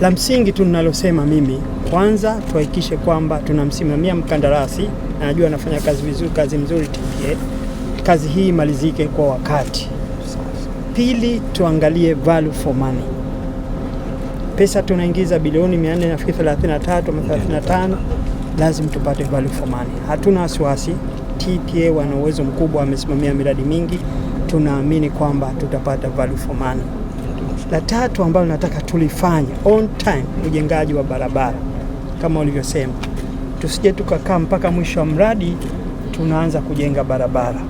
La msingi tunalosema mimi, kwanza tuhakikishe kwamba tunamsimamia mkandarasi, anajua anafanya kazi nzuri TPA. Kazi hii imalizike kwa wakati. Pili, tuangalie value for money. Pesa tunaingiza bilioni 433 ama 35, lazima tupate value for money. Hatuna wasiwasi, TPA wana uwezo mkubwa, wamesimamia miradi mingi, tunaamini kwamba tutapata value for money. La tatu ambalo nataka tulifanye on time, ujengaji wa barabara. Kama ulivyosema, tusije tukakaa mpaka mwisho wa mradi tunaanza kujenga barabara,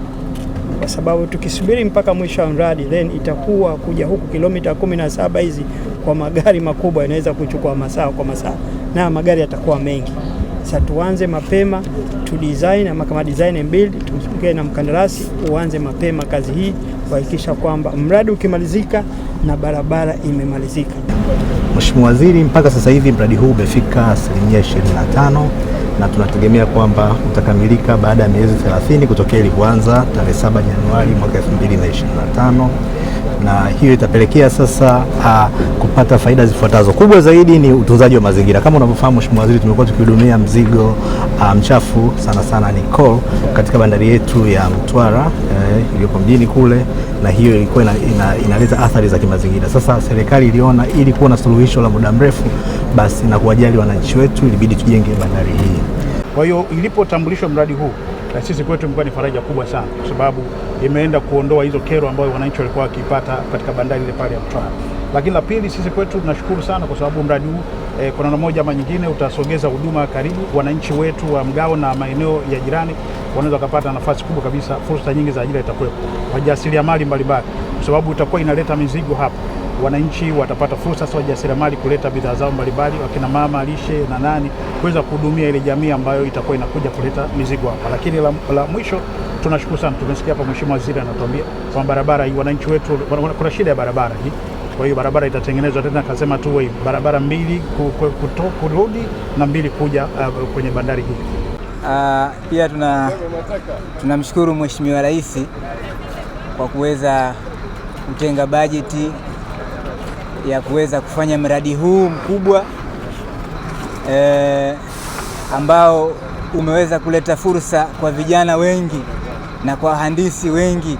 kwa sababu tukisubiri mpaka mwisho wa mradi then itakuwa kuja huku kilomita 17 hizi kwa magari makubwa inaweza kuchukua masaa na magari yatakuwa mengi. Sasa tuanze mapema, tu design ama kama design and build, tumsukue na mkandarasi uanze mapema kazi hii kuhakikisha kwamba mradi ukimalizika na barabara imemalizika. Mheshimiwa Waziri, mpaka sasa hivi mradi huu umefika 25% na tunategemea kwamba utakamilika baada ya miezi 30 kutokea ilipoanza tarehe 7 Januari mwaka 2025, na hiyo itapelekea sasa kupata faida zifuatazo. Kubwa zaidi ni utunzaji wa mazingira. Kama unavyofahamu Mheshimiwa Waziri, tumekuwa tukihudumia mzigo mchafu sana ni coal katika bandari yetu ya Mtwara iliyopo mjini kule, na hiyo ilikuwa inaleta athari za kimazingira. Sasa serikali iliona ili kuwa na suluhisho la muda mrefu basi na kuwajali wananchi wetu, ilibidi tujenge bandari hii. Kwa hiyo ilipotambulishwa mradi huu, na sisi kwetu imekuwa ni faraja kubwa sana, kwa sababu imeenda kuondoa hizo kero ambayo wananchi walikuwa wakipata katika bandari ile pale ya Mtwara. Lakini la pili, sisi kwetu tunashukuru sana kwa sababu mradi huu kwa namna moja ama nyingine utasogeza huduma karibu. Wananchi wetu wa Mgao na maeneo ya jirani wanaweza kupata nafasi kubwa kabisa, fursa nyingi za ajira itakuwepo, wajasiriamali mbalimbali, kwa sababu itakuwa inaleta mizigo hapa. Wananchi watapata fursa sasa wajasiriamali kuleta bidhaa zao mbalimbali, wakina mama lishe na nani kuweza kuhudumia ile jamii ambayo itakuwa inakuja kuleta mizigo hapa. Lakini la mwisho, tunashukuru sana, tumesikia hapa Mheshimiwa Waziri anatuambia kwa barabara hii wananchi wetu kuna shida ya barabara hii. Kwa hiyo barabara itatengenezwa tena, akasema tu barabara 2 kurudi na 2 kuja kwenye bandari hii. Pia tunamshukuru Mheshimiwa Rais kwa kuweza kutenga bajeti ya kuweza kufanya mradi huu mkubwa ambao umeweza kuleta fursa kwa vijana wengi na kwa wahandisi wengi.